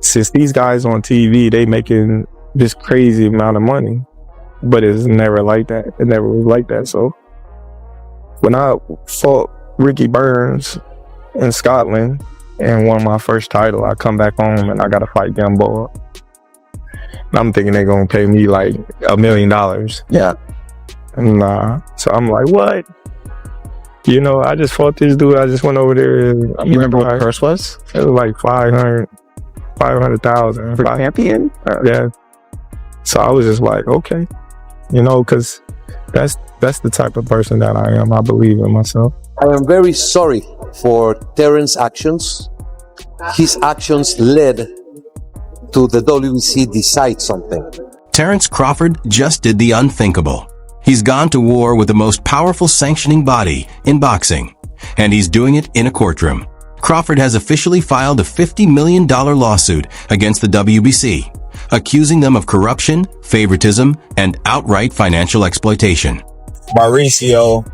since these guys on TV, they making this crazy amount of money, but it's never like that. It never was like that. So when I fought Ricky Burns in Scotland and won my first title, I come back home and I got to fight Gamboa. And I'm thinking they're going to pay me like $1 million. Yeah. And so I'm like, what? You know, I just fought this dude. I just went over there. And you remember what the purse was? It was like 500,000 for champion. Yeah. So I was just like, okay, you know, because that's the type of person that I am. I believe in myself. I am very sorry for Terence's actions. His actions led to the WBC decide something. Terence Crawford just did the unthinkable. He's gone to war with the most powerful sanctioning body in boxing, and he's doing it in a courtroom. Crawford has officially filed a $50 million lawsuit against the WBC, accusing them of corruption, favoritism, and outright financial exploitation. Mauricio,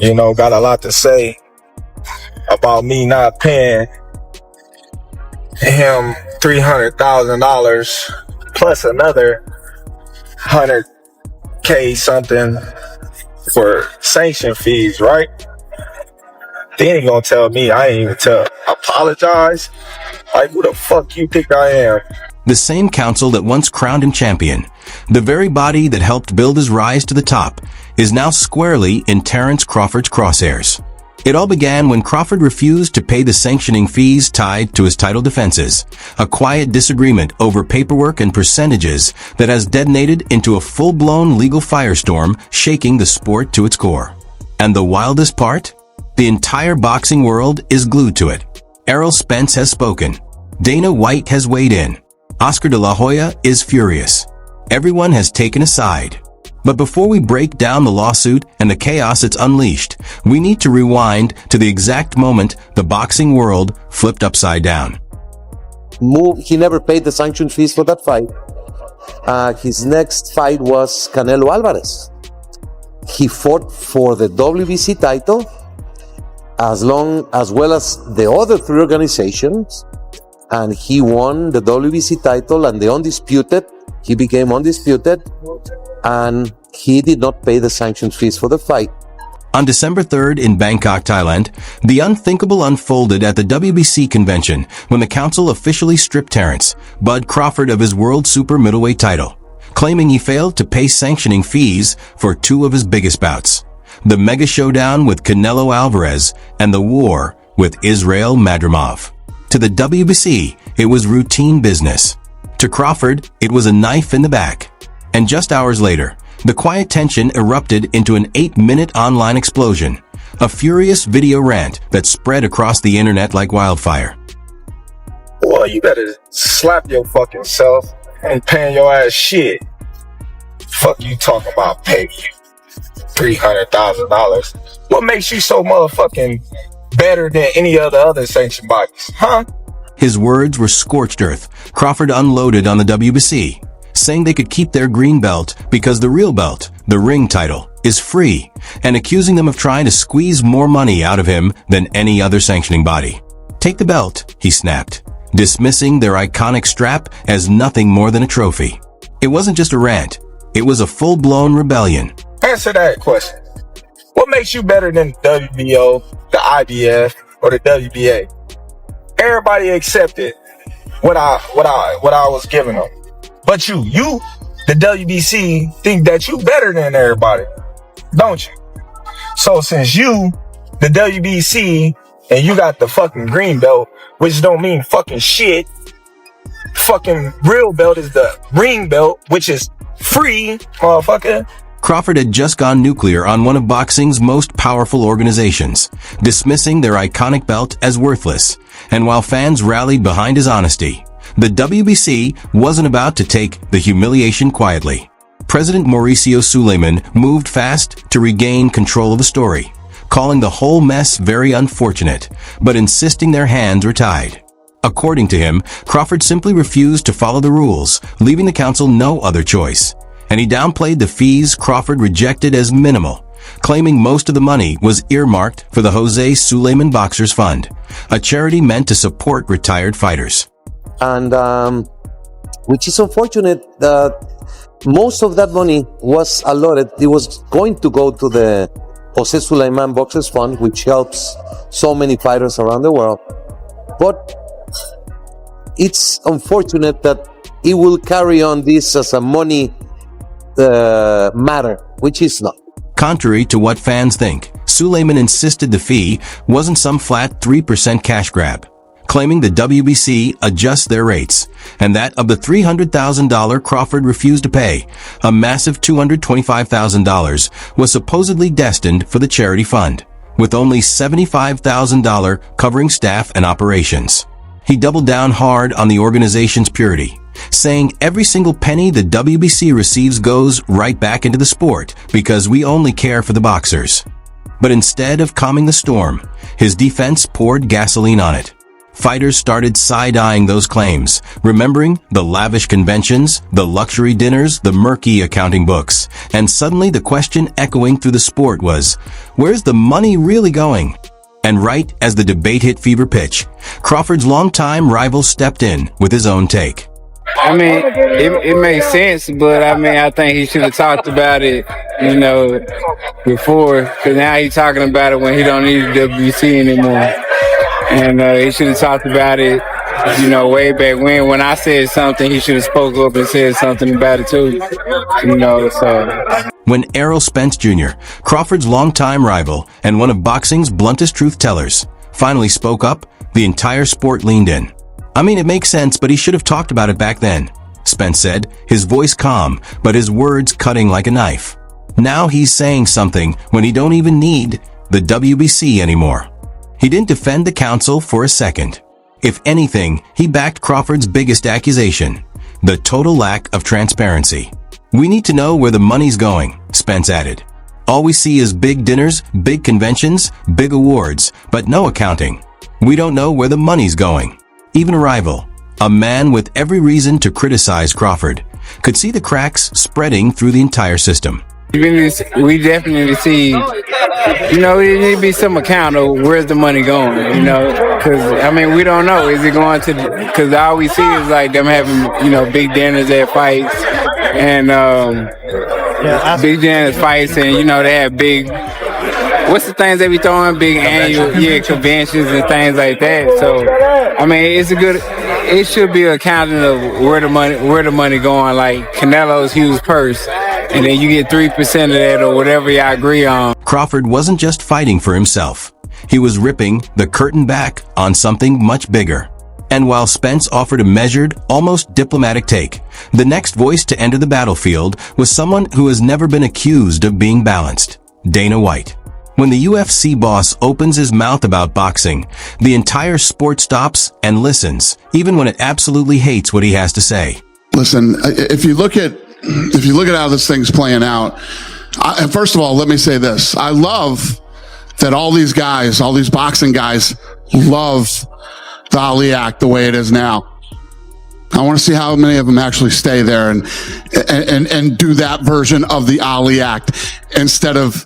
you know, got a lot to say about me not paying him $300,000 plus another $100K something for sanction fees, right? They ain't gonna tell me. I ain't even apologize. Like, who the fuck you think I am? The same council that once crowned him champion, the very body that helped build his rise to the top, is now squarely in Terence Crawford's crosshairs. It all began when Crawford refused to pay the sanctioning fees tied to his title defenses, a quiet disagreement over paperwork and percentages that has detonated into a full-blown legal firestorm, shaking the sport to its core. And the wildest part? The entire boxing world is glued to it. Errol Spence has spoken. Dana White has weighed in. Oscar de la Hoya is furious. Everyone has taken a side. But before we break down the lawsuit and the chaos it's unleashed, we need to rewind to the exact moment the boxing world flipped upside down. He never paid the sanction fees for that fight. His next fight was Canelo Alvarez. He fought for the WBC title as well as the other three organizations, and he won the WBC title and the undisputed. He became undisputed, and he did not pay the sanction fees for the fight. On December 3rd in Bangkok, Thailand, the unthinkable unfolded at the WBC convention when the council officially stripped Terence Bud Crawford of his world super middleweight title, claiming he failed to pay sanctioning fees for two of his biggest bouts, the mega showdown with Canelo Alvarez and the war with Israil Madrimov. To the WBC, it was routine business. To Crawford, it was a knife in the back. And just hours later, the quiet tension erupted into an 8-minute online explosion, a furious video rant that spread across the internet like wildfire. Well, you better slap your fucking self and paying your ass shit. Fuck you talking about paying you $300,000. What makes you so motherfucking better than any of the other sanctioned bodies, huh? His words were scorched earth. Crawford unloaded on the WBC, saying they could keep their green belt because the real belt, the ring title, is free, and accusing them of trying to squeeze more money out of him than any other sanctioning body. Take the belt, he snapped, dismissing their iconic strap as nothing more than a trophy. It wasn't just a rant, it was a full-blown rebellion. Answer that question. What makes you better than the WBO, the IBF, or the WBA? Everybody accepted what I was giving them. But you, the WBC, think that you better than everybody, don't you? So since you, the WBC, and you got the fucking green belt, which don't mean fucking shit, fucking real belt is the ring belt, which is free, motherfucker. Crawford had just gone nuclear on one of boxing's most powerful organizations, dismissing their iconic belt as worthless. And while fans rallied behind his honesty, the WBC wasn't about to take the humiliation quietly. President Mauricio Sulaimán moved fast to regain control of the story, calling the whole mess very unfortunate, but insisting their hands were tied. According to him, Crawford simply refused to follow the rules, leaving the council no other choice. And he downplayed the fees Crawford rejected as minimal, claiming most of the money was earmarked for the Jose Sulaimán Boxers Fund, a charity meant to support retired fighters. and which is unfortunate. Most of that money was allotted. It was going to go to the Jose Sulaimán Boxers Fund, which helps so many fighters around the world. But it's unfortunate that it will carry on this as a money matter, which is not. Contrary to what fans think, Sulaimán insisted the fee wasn't some flat 3% cash grab, claiming the WBC adjusts their rates, and that of the $300,000 Crawford refused to pay, a massive $225,000 was supposedly destined for the charity fund, with only $75,000 covering staff and operations. He doubled down hard on the organization's purity, saying every single penny the WBC receives goes right back into the sport because we only care for the boxers. But instead of calming the storm, his defense poured gasoline on it. Fighters started side-eyeing those claims, remembering the lavish conventions, the luxury dinners, the murky accounting books, and suddenly the question echoing through the sport was, where's the money really going? And right as the debate hit fever pitch, Crawford's longtime rival stepped in with his own take. I mean, it makes sense, but I mean, I think he should have talked about it, before, because now he's talking about it when he don't need the WBC anymore. And he should have talked about it, way back when I said something, he should have spoke up and said something about it too, so. When Errol Spence Jr., Crawford's longtime rival and one of boxing's bluntest truth tellers, finally spoke up, the entire sport leaned in. I mean, it makes sense, but he should have talked about it back then, Spence said, his voice calm, but his words cutting like a knife. Now he's saying something when he don't even need the WBC anymore. He didn't defend the counsel for a second. If anything, he backed Crawford's biggest accusation, the total lack of transparency. We need to know where the money's going, Spence added. All we see is big dinners, big conventions, big awards, but no accounting. We don't know where the money's going. Even a rival, a man with every reason to criticize Crawford, could see the cracks spreading through the entire system. We definitely see, there need to be some account of where's the money going, because, we don't know. Is it going to, because all we see is like them having, big dinners at fights and big dinners fights and, they have big, what's the things they be throwing? Big annual conventions and things like that. So, it should be accounting of where the money going, like Canelo's huge purse. And then you get 3% of that or whatever y'all agree on. Crawford wasn't just fighting for himself. He was ripping the curtain back on something much bigger. And while Spence offered a measured, almost diplomatic take, the next voice to enter the battlefield was someone who has never been accused of being balanced, Dana White. When the UFC boss opens his mouth about boxing, the entire sport stops and listens, even when it absolutely hates what he has to say. Listen, if you look at how this thing's playing out, first of all, let me say this. I love that all these boxing guys love the Ali Act the way it is now. I want to see how many of them actually stay there and do that version of the Ali Act instead of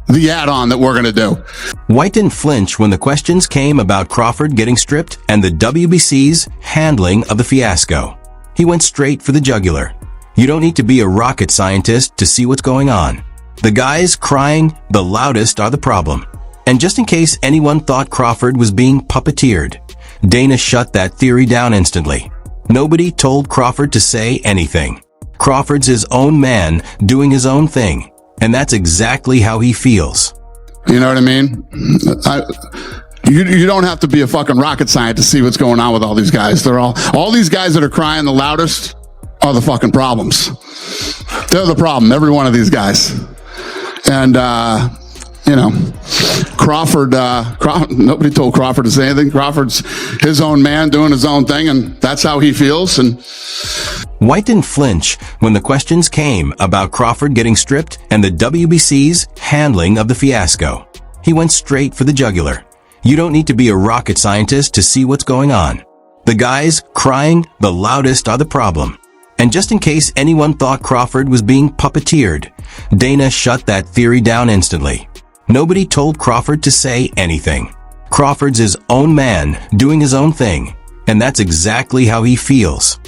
the add-on that we're going to do. White didn't flinch when the questions came about Crawford getting stripped and the WBC's handling of the fiasco. He went straight for the jugular. You don't need to be a rocket scientist to see what's going on. The guys crying the loudest are the problem. And just in case anyone thought Crawford was being puppeteered, Dana shut that theory down instantly. Nobody told Crawford to say anything. Crawford's his own man doing his own thing, and that's exactly how he feels. You know what I mean? You don't have to be a fucking rocket scientist to see what's going on with all these guys. All these guys that are crying the loudest are the fucking problems. They're the problem, every one of these guys. And, Crawford, nobody told Crawford to say anything. Crawford's his own man doing his own thing, and that's how he feels. And White didn't flinch when the questions came about Crawford getting stripped and the WBC's handling of the fiasco. He went straight for the jugular. You don't need to be a rocket scientist to see what's going on. The guys crying the loudest are the problem. And just in case anyone thought Crawford was being puppeteered, Dana shut that theory down instantly. Nobody told Crawford to say anything. Crawford's his own man doing his own thing, And that's exactly how he feels.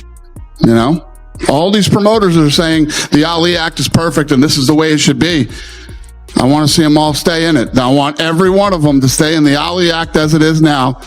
You know, all these promoters are saying the Ali Act is perfect and this is the way it should be. I want to see them all stay in it. I want every one of them to stay in the Ali Act as it is now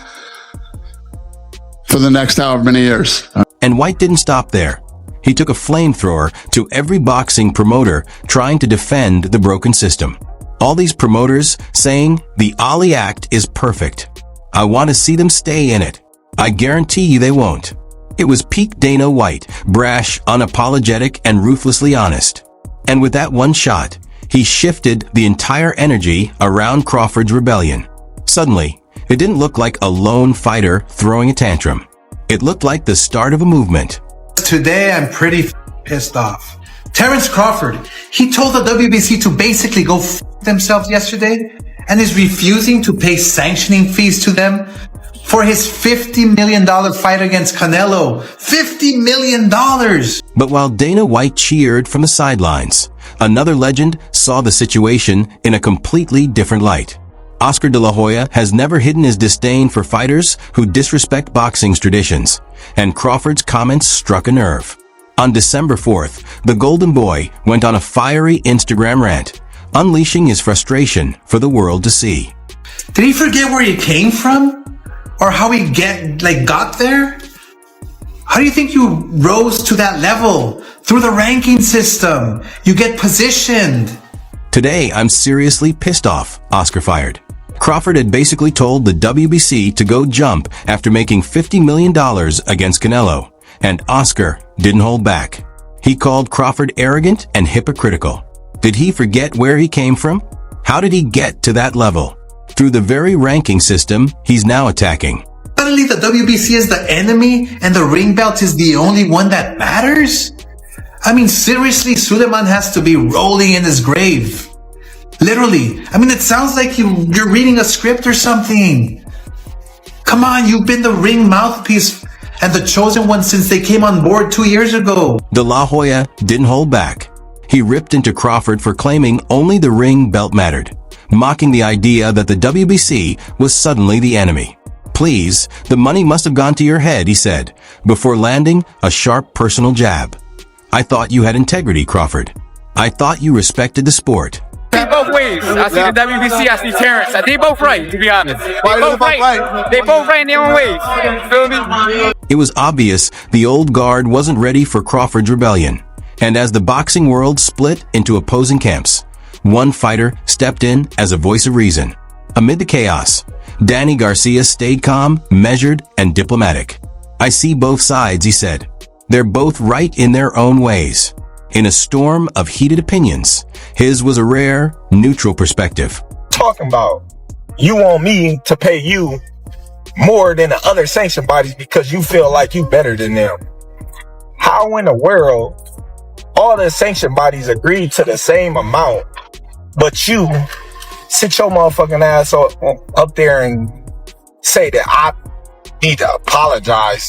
for the next however many years. And White didn't stop there. He took a flamethrower to every boxing promoter trying to defend the broken system. All these promoters saying the Ali Act is perfect. I want to see them stay in it. I guarantee you they won't. It was peak Dana White, brash, unapologetic, and ruthlessly honest. And with that one shot, he shifted the entire energy around Crawford's rebellion. Suddenly, it didn't look like a lone fighter throwing a tantrum. It looked like the start of a movement. Today, I'm pretty pissed off. Terence Crawford, he told the WBC to basically go themselves yesterday and is refusing to pay sanctioning fees to them for his $50 million fight against Canelo. $50 million! But while Dana White cheered from the sidelines, another legend saw the situation in a completely different light. Oscar de la Hoya has never hidden his disdain for fighters who disrespect boxing's traditions, and Crawford's comments struck a nerve. On December 4th, the Golden Boy went on a fiery Instagram rant, unleashing his frustration for the world to see. Did he forget where he came from? Or how he got there? How do you think you rose to that level? Through the ranking system. You get positioned. Today, I'm seriously pissed off, Oscar fired. Crawford had basically told the WBC to go jump after making $50 million against Canelo, and Oscar didn't hold back. He called Crawford arrogant and hypocritical. Did he forget where he came from? How did he get to that level? Through the very ranking system he's now attacking. Suddenly the WBC is the enemy and the ring belt is the only one that matters? I mean, seriously, Sulaimán has to be rolling in his grave. Literally. I mean, it sounds like you're reading a script or something. Come on, you've been the ring mouthpiece and the chosen one since they came on board 2 years ago. De La Hoya didn't hold back. He ripped into Crawford for claiming only the ring belt mattered, mocking the idea that the WBC was suddenly the enemy. Please, the money must have gone to your head, he said, before landing a sharp personal jab. I thought you had integrity, Crawford. I thought you respected the sport. I see both ways. I see the WBC, I see Terence. They both right, to be honest. They both right. They both right in their own ways. Feel me? It was obvious the old guard wasn't ready for Crawford's rebellion. And as the boxing world split into opposing camps, one fighter stepped in as a voice of reason. Amid the chaos, Danny Garcia stayed calm, measured, and diplomatic. I see both sides, he said. They're both right in their own ways. In a storm of heated opinions, his was a rare, neutral perspective. Talking about, you want me to pay you more than the other sanction bodies because you feel like you better than them. How in the world all the sanction bodies agreed to the same amount, but you sit your motherfucking ass up there and say that I need to apologize